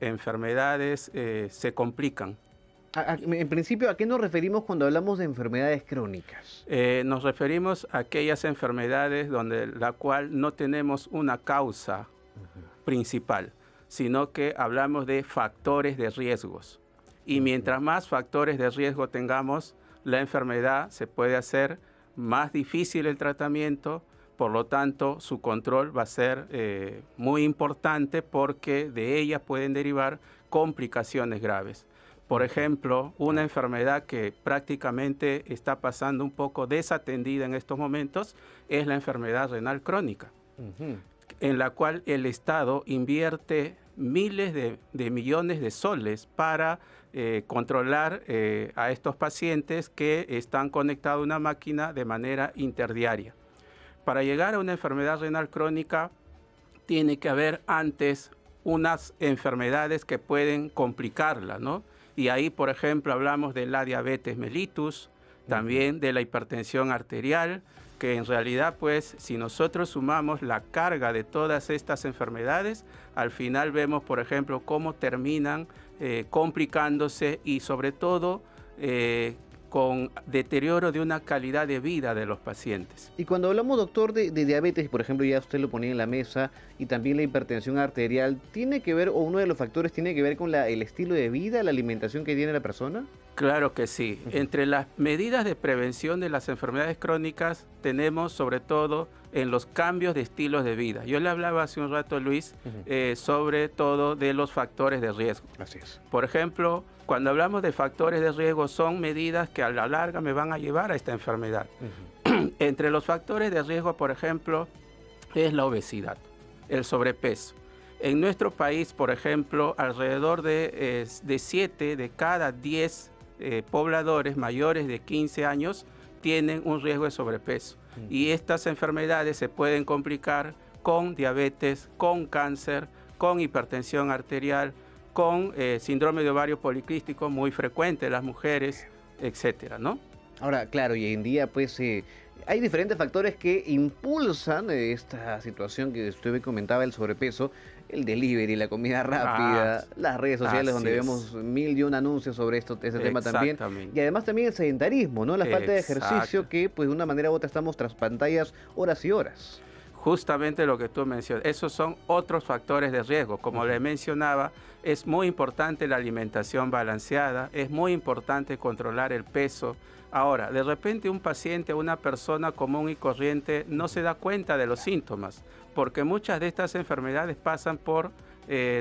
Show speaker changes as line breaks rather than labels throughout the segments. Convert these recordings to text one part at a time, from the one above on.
enfermedades se complican.
En principio, ¿a qué nos referimos cuando hablamos de enfermedades crónicas?
Nos referimos a aquellas enfermedades donde la cual no tenemos una causa principal, sino que hablamos de factores de riesgos. Y mientras más factores de riesgo tengamos, la enfermedad se puede hacer más difícil el tratamiento, por lo tanto su control va a ser muy importante porque de ella pueden derivar complicaciones graves. Por ejemplo, una enfermedad que prácticamente está pasando un poco desatendida en estos momentos es la enfermedad renal crónica, en la cual el Estado invierte miles de millones de soles para controlar a estos pacientes que están conectados a una máquina de manera interdiaria. Para llegar a una enfermedad renal crónica tiene que haber antes unas enfermedades que pueden complicarla, ¿no? Y ahí, por ejemplo, hablamos de la diabetes mellitus, también de la hipertensión arterial, que en realidad, pues, si nosotros sumamos la carga de todas estas enfermedades, al final vemos, por ejemplo, cómo terminan complicándose y sobre todo con deterioro de una calidad de vida de los pacientes.
Y cuando hablamos, doctor, de diabetes, por ejemplo, ya usted lo ponía en la mesa, y también la hipertensión arterial, ¿tiene que ver, o uno de los factores tiene que ver con el estilo de vida, la alimentación que tiene la persona?
Claro que sí. Entre las medidas de prevención de las enfermedades crónicas tenemos sobre todo en los cambios de estilos de vida. Yo le hablaba hace un rato, Luis, sobre todo de los factores de riesgo.
Así es.
Por ejemplo, cuando hablamos de factores de riesgo son medidas que a la larga me van a llevar a esta enfermedad. Entre los factores de riesgo, por ejemplo, es la obesidad, el sobrepeso. En nuestro país, por ejemplo, alrededor de 7 de cada 10 pobladores mayores de 15 años tienen un riesgo de sobrepeso. Y estas enfermedades se pueden complicar con diabetes, con cáncer, con hipertensión arterial, con síndrome de ovario poliquístico muy frecuente en las mujeres, etcétera, ¿no?
Ahora, claro, y hoy en día, pues, hay diferentes factores que impulsan esta situación que usted comentaba, el sobrepeso, el delivery, la comida rápida, las redes sociales donde vemos 1000 anuncios sobre ese tema también. Y además también el sedentarismo, ¿no? La falta de ejercicio que, pues, de una manera u otra estamos tras pantallas horas y horas.
Justamente lo que tú mencionas, esos son otros factores de riesgo. Como le mencionaba, es muy importante la alimentación balanceada, es muy importante controlar el peso. Ahora, de repente un paciente, una persona común y corriente no se da cuenta de los síntomas, porque muchas de estas enfermedades pasan por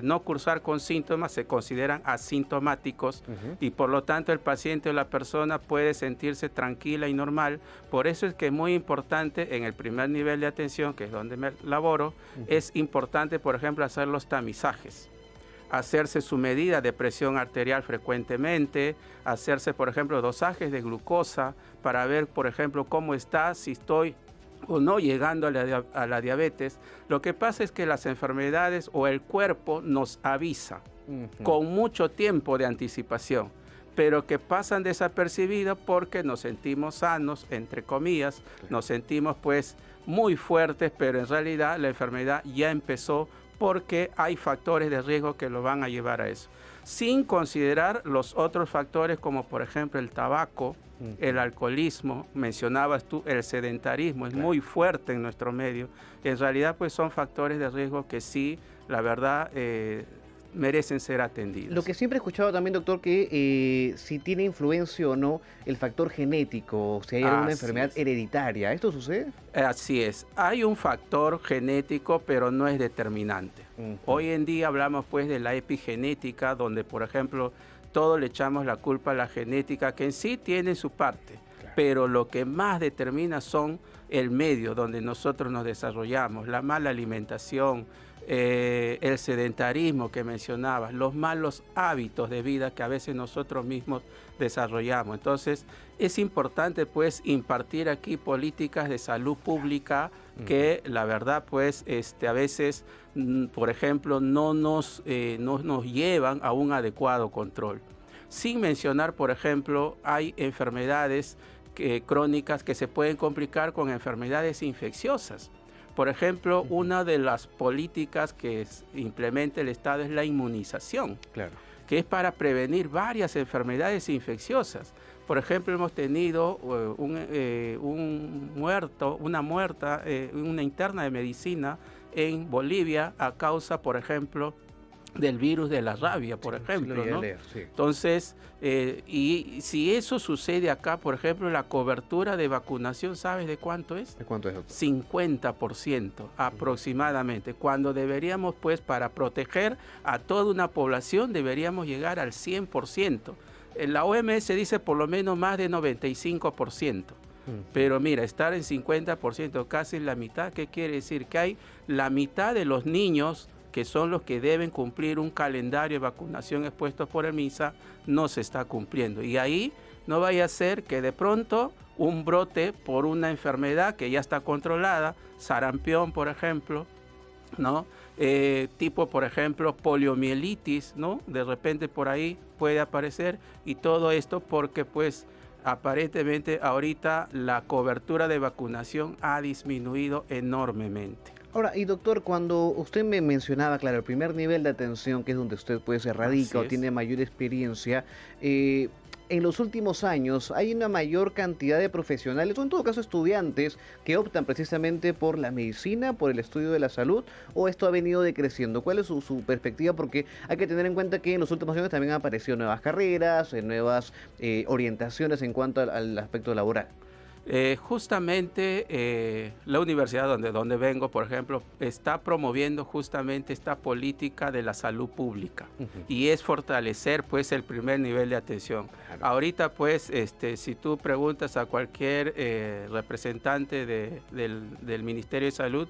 no cursar con síntomas, se consideran asintomáticos y por lo tanto el paciente o la persona puede sentirse tranquila y normal. Por eso es que es muy importante en el primer nivel de atención, que es donde me laboro, es importante, por ejemplo, hacer los tamizajes. Hacerse su medida de presión arterial frecuentemente, hacerse, por ejemplo, dosajes de glucosa para ver, por ejemplo, cómo está, si estoy o no llegando a la diabetes. Lo que pasa es que las enfermedades o el cuerpo nos avisa con mucho tiempo de anticipación, pero que pasan desapercibidos porque nos sentimos sanos, entre comillas, nos sentimos pues muy fuertes, pero en realidad la enfermedad ya empezó porque hay factores de riesgo que lo van a llevar a eso. Sin considerar los otros factores como por ejemplo el tabaco, el alcoholismo, mencionabas tú, el sedentarismo, es muy fuerte en nuestro medio. En realidad pues son factores de riesgo que sí, la verdad, merecen ser atendidos.
Lo que siempre he escuchado también, doctor, que si tiene influencia o no el factor genético, o si hay alguna enfermedad hereditaria. ¿Esto sucede?
Así es. Hay un factor genético, pero no es determinante. Hoy en día hablamos pues de la epigenética, donde por ejemplo todo le echamos la culpa a la genética, que en sí tiene su parte, pero lo que más determina son el medio donde nosotros nos desarrollamos, la mala alimentación, el sedentarismo que mencionabas, los malos hábitos de vida que a veces nosotros mismos desarrollamos. Entonces es importante pues impartir aquí políticas de salud pública que la verdad pues a veces, por ejemplo, no nos llevan a un adecuado control. Sin mencionar, por ejemplo, hay enfermedades crónicas que se pueden complicar con enfermedades infecciosas. Por ejemplo, una de las políticas que implementa el Estado es la inmunización,
Claro.
que es para prevenir varias enfermedades infecciosas. Por ejemplo, hemos tenido una interna de medicina en Bolivia a causa, por ejemplo, del virus de la rabia, por ejemplo, ¿no?
Sí.
Entonces, y si eso sucede acá, por ejemplo, la cobertura de vacunación, ¿sabes de cuánto es?
¿De cuánto es, doctor?
50% aproximadamente, cuando deberíamos, pues, para proteger a toda una población, deberíamos llegar al 100%. La OMS dice por lo menos más de 95%. Pero mira, estar en 50%, casi la mitad, ¿qué quiere decir? Que hay la mitad de los niños que son los que deben cumplir un calendario de vacunación expuestos por el MINSA, no se está cumpliendo. Y ahí no vaya a ser que de pronto un brote por una enfermedad que ya está controlada, sarampión, por ejemplo, ¿no? Tipo, por ejemplo, poliomielitis, ¿no? De repente por ahí puede aparecer, y todo esto porque, pues, aparentemente ahorita la cobertura de vacunación ha disminuido enormemente.
Ahora, y doctor, cuando usted me mencionaba, claro, el primer nivel de atención, que es donde usted pues se radica o tiene mayor experiencia, en los últimos años hay una mayor cantidad de profesionales, o en todo caso estudiantes, que optan precisamente por la medicina, por el estudio de la salud, o esto ha venido decreciendo. ¿Cuál es su perspectiva? Porque hay que tener en cuenta que en los últimos años también han aparecido nuevas carreras, nuevas orientaciones en cuanto al aspecto laboral.
Justamente la universidad donde vengo, por ejemplo, está promoviendo justamente esta política de la salud pública, y es fortalecer, pues, el primer nivel de atención. Claro. Ahorita, pues, si tú preguntas a cualquier representante del Ministerio de Salud,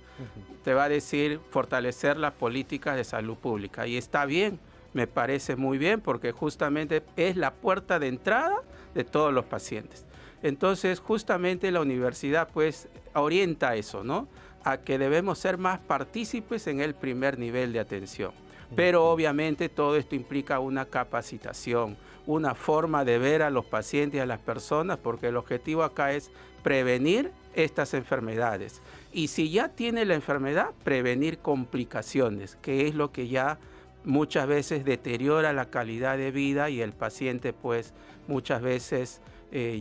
te va a decir fortalecer las políticas de salud pública, y está bien, me parece muy bien, porque justamente es la puerta de entrada de todos los pacientes. Entonces, justamente la universidad, pues, orienta eso, ¿no? A que debemos ser más partícipes en el primer nivel de atención. Pero obviamente todo esto implica una capacitación, una forma de ver a los pacientes y a las personas, porque el objetivo acá es prevenir estas enfermedades. Y si ya tiene la enfermedad, prevenir complicaciones, que es lo que ya muchas veces deteriora la calidad de vida, y el paciente, pues, muchas veces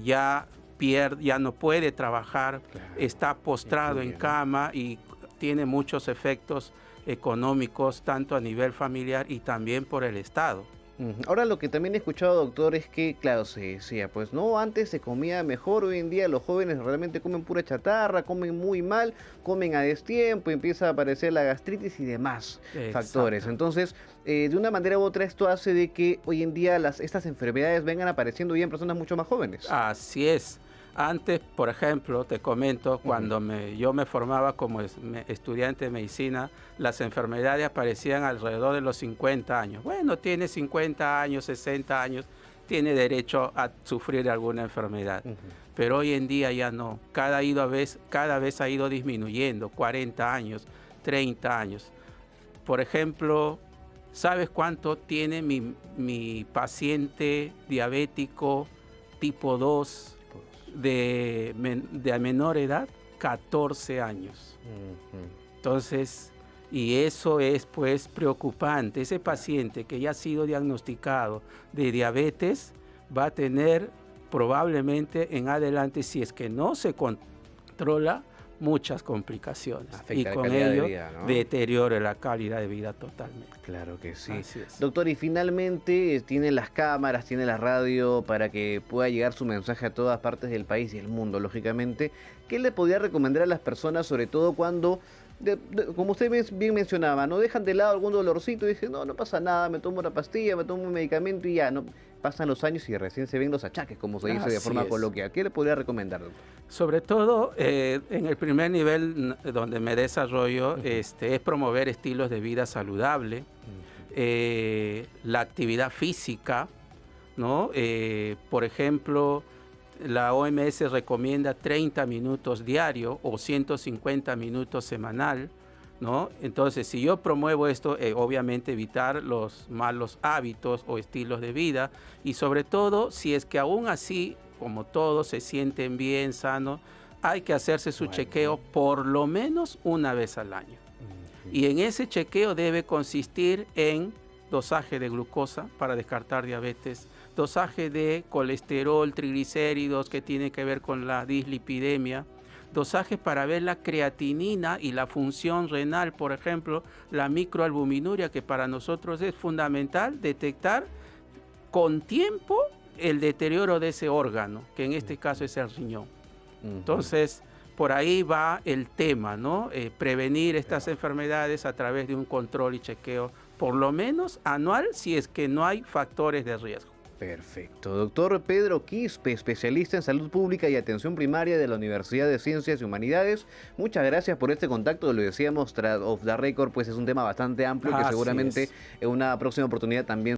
ya no puede trabajar, claro, está postrado en cama, y tiene muchos efectos económicos, tanto a nivel familiar y también por el Estado.
Ahora, lo que también he escuchado, doctor, es que, claro, se decía, pues no, antes se comía mejor, hoy en día los jóvenes realmente comen pura chatarra, comen muy mal, comen a destiempo, empieza a aparecer la gastritis y demás factores. Entonces, de una manera u otra, esto hace de que hoy en día estas enfermedades vengan apareciendo ya en personas mucho más jóvenes.
Así es. Antes, por ejemplo, te comento, cuando yo me formaba como estudiante de medicina, las enfermedades aparecían alrededor de los 50 años. Bueno, tiene 50 años, 60 años, tiene derecho a sufrir alguna enfermedad. Pero hoy en día ya no. Cada vez ha ido disminuyendo, 40 años, 30 años. Por ejemplo, ¿sabes cuánto tiene mi paciente diabético tipo 2? De menor edad, 14 años. Entonces, y eso es, pues, preocupante. Ese paciente que ya ha sido diagnosticado de diabetes va a tener probablemente en adelante, si es que no se controla, muchas complicaciones.
Afecta
y con ello deteriora la calidad de vida totalmente.
Claro que sí.
Así es.
Doctor, y finalmente tiene las cámaras, tiene la radio para que pueda llegar su mensaje a todas partes del país y el mundo, lógicamente. ¿Qué le podría recomendar a las personas, sobre todo cuando, como usted bien mencionaba, no dejan de lado algún dolorcito y dicen, no pasa nada, me tomo una pastilla, me tomo un medicamento y ya, no pasan los años y recién se ven los achaques, como se dice de forma coloquial? ¿Qué le podría recomendar, doctor?
Sobre todo, en el primer nivel donde me desarrollo, es promover estilos de vida saludable, la actividad física, ¿no? Por ejemplo, la OMS recomienda 30 minutos diarios o 150 minutos semanal, ¿no? Entonces, si yo promuevo esto, obviamente evitar los malos hábitos o estilos de vida, y sobre todo, si es que aún así, como todos se sienten bien, sanos, hay que hacerse su chequeo por lo menos una vez al año. Y en ese chequeo debe consistir en dosaje de glucosa para descartar diabetes, dosaje de colesterol, triglicéridos que tiene que ver con la dislipidemia, dosajes para ver la creatinina y la función renal, por ejemplo, la microalbuminuria, que para nosotros es fundamental detectar con tiempo el deterioro de ese órgano, que en este caso es el riñón. Entonces, por ahí va el tema, ¿no? Prevenir estas enfermedades a través de un control y chequeo, por lo menos anual, si es que no hay factores de riesgo.
Perfecto. Doctor Pedro Quispe, especialista en salud pública y atención primaria de la Universidad de Ciencias y Humanidades. Muchas gracias por este contacto. Lo decíamos, off the record, pues es un tema bastante amplio que seguramente en una próxima oportunidad también